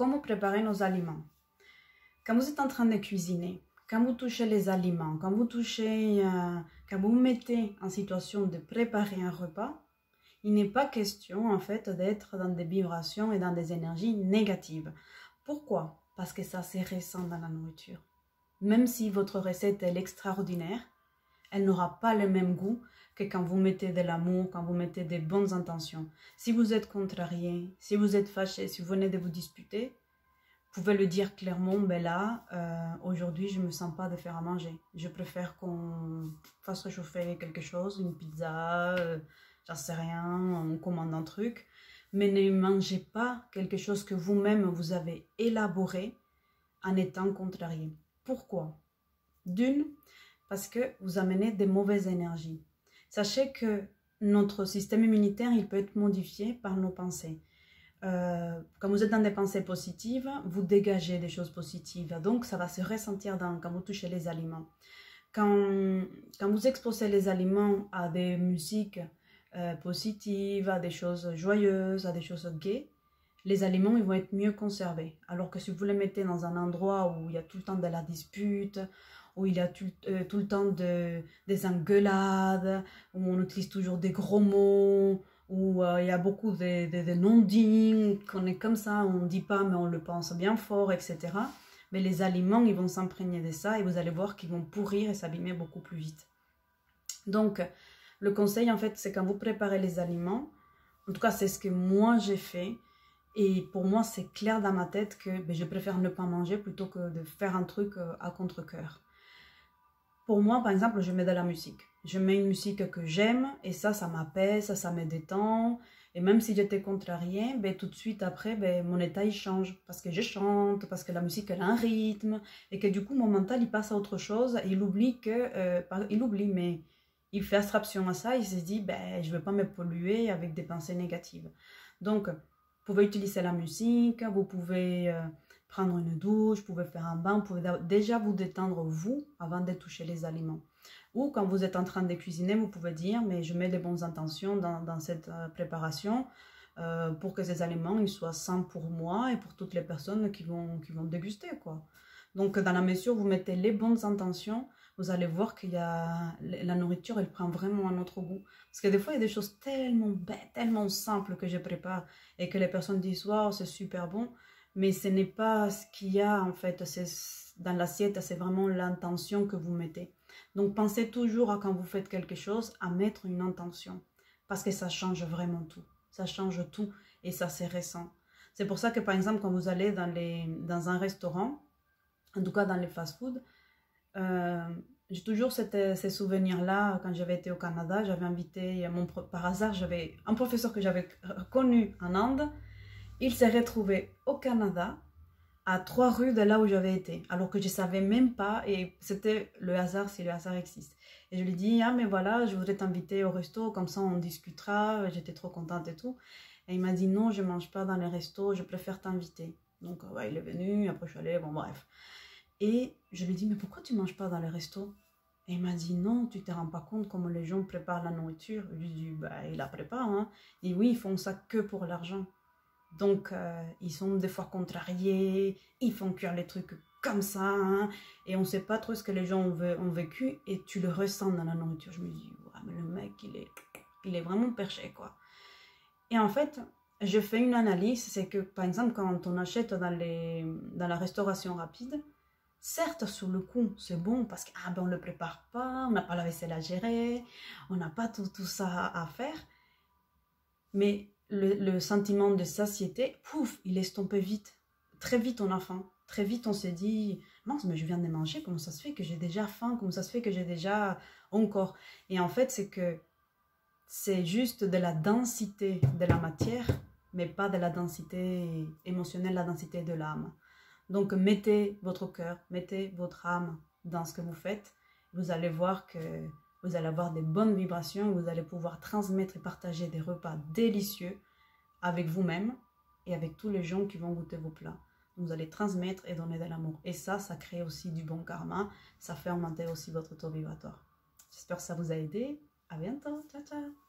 comment préparer nos aliments. Quand vous êtes en train de cuisiner, quand vous touchez les aliments, quand vous vous mettez en situation de préparer un repas, il n'est pas question en fait d'être dans des vibrations et dans des énergies négatives. Pourquoi? Parce que ça c'est récent dans la nourriture. Même si votre recette est extraordinaire, elle n'aura pas le même goût que quand vous mettez de l'amour, quand vous mettez des bonnes intentions. Si vous êtes contrarié, si vous êtes fâché, si vous venez de vous disputer, vous pouvez le dire clairement, ben là, aujourd'hui je ne me sens pas de faire à manger. Je préfère qu'on fasse réchauffer quelque chose, une pizza, j'en sais rien, on commande un truc. Mais ne mangez pas quelque chose que vous-même vous avez élaboré en étant contrarié. Pourquoi? D'une, parce que vous amenez des mauvaises énergies. Sachez que notre système immunitaire, il peut être modifié par nos pensées. Quand vous êtes dans des pensées positives, vous dégagez des choses positives. Donc, ça va se ressentir quand vous touchez les aliments. Quand vous exposez les aliments à des musiques positives, à des choses joyeuses, à des choses gaies, les aliments ils vont être mieux conservés. Alors que si vous les mettez dans un endroit où il y a tout le temps de la dispute, où il y a tout le temps des engueulades, où on utilise toujours des gros mots, où il y a beaucoup de non-dits, qu'on est comme ça, on ne dit pas mais on le pense bien fort, etc. Mais les aliments, ils vont s'imprégner de ça et vous allez voir qu'ils vont pourrir et s'abîmer beaucoup plus vite. Donc, le conseil, en fait, c'est quand vous préparez les aliments, en tout cas, c'est ce que moi j'ai fait, et pour moi, c'est clair dans ma tête que je préfère ne pas manger plutôt que de faire un truc à contre-cœur. Pour moi, par exemple, je mets de la musique. Je mets une musique que j'aime et ça m'apaise, ça me détend. Et même si j'étais contrariée, tout de suite après, mon état il change. Parce que je chante, parce que la musique elle a un rythme. Et que du coup, mon mental il passe à autre chose. Et il oublie mais il fait abstraction à ça. Il se dit, je ne veux pas me polluer avec des pensées négatives. Donc, vous pouvez utiliser la musique, vous pouvez prendre une douche, vous pouvez faire un bain, vous pouvez déjà vous détendre vous avant de toucher les aliments. Ou quand vous êtes en train de cuisiner, vous pouvez dire mais je mets les bonnes intentions dans cette préparation pour que ces aliments ils soient sains pour moi et pour toutes les personnes qui vont déguster, quoi. Donc dans la mesure où vous mettez les bonnes intentions, vous allez voir qu'il y a la nourriture, elle prend vraiment un autre goût. Parce que des fois, il y a des choses tellement bêtes, tellement simples que je prépare et que les personnes disent waouh, c'est super bon. Mais ce n'est pas ce qu'il y a en fait dans l'assiette, c'est vraiment l'intention que vous mettez. Donc pensez toujours à quand vous faites quelque chose, à mettre une intention. Parce que ça change vraiment tout. Ça change tout et ça c'est récent. C'est pour ça que par exemple quand vous allez dans un restaurant, en tout cas dans les fast-food, j'ai toujours ces souvenirs-là. Quand j'avais été au Canada, j'avais invité, par hasard, j'avais un professeur que j'avais connu en Inde. Il s'est retrouvé au Canada, à 3 rues de là où j'avais été, alors que je ne savais même pas, et c'était le hasard si le hasard existe. Et je lui dis, ah mais voilà, je voudrais t'inviter au resto, comme ça on discutera, j'étais trop contente et tout. Et il m'a dit, non, je ne mange pas dans les restos, je préfère t'inviter. Donc ouais, il est venu, après je suis allée, bon bref. Et je lui dis, mais pourquoi tu ne manges pas dans les restos? Et il m'a dit, non, tu ne te rends pas compte comment les gens préparent la nourriture. Je lui dis, il la prépare, hein. Et oui, ils font ça que pour l'argent. Donc, ils sont des fois contrariés, ils font cuire les trucs comme ça, hein, et on ne sait pas trop ce que les gens ont vécu, et tu le ressens dans la nourriture. Je me dis, ouais, mais le mec, il est vraiment perché, quoi. Et en fait, je fais une analyse, c'est que, par exemple, quand on achète dans la restauration rapide, certes, sur le coup, c'est bon, parce qu'on ne le prépare pas, on n'a pas la vaisselle à gérer, on n'a pas tout ça à faire, mais le sentiment de satiété, pouf, il estompé vite. Très vite on a faim. Très vite on se dit, mince, mais je viens de manger, comment ça se fait que j'ai déjà faim, comment ça se fait que j'ai déjà encore. Et en fait, c'est que c'est juste de la densité de la matière, mais pas de la densité émotionnelle, la densité de l'âme. Donc mettez votre cœur, mettez votre âme dans ce que vous faites. Vous allez voir que vous allez avoir des bonnes vibrations, vous allez pouvoir transmettre et partager des repas délicieux avec vous-même et avec tous les gens qui vont goûter vos plats. Vous allez transmettre et donner de l'amour. Et ça crée aussi du bon karma. Ça fait augmenter aussi votre taux vibratoire. J'espère que ça vous a aidé. À bientôt. Ciao, ciao.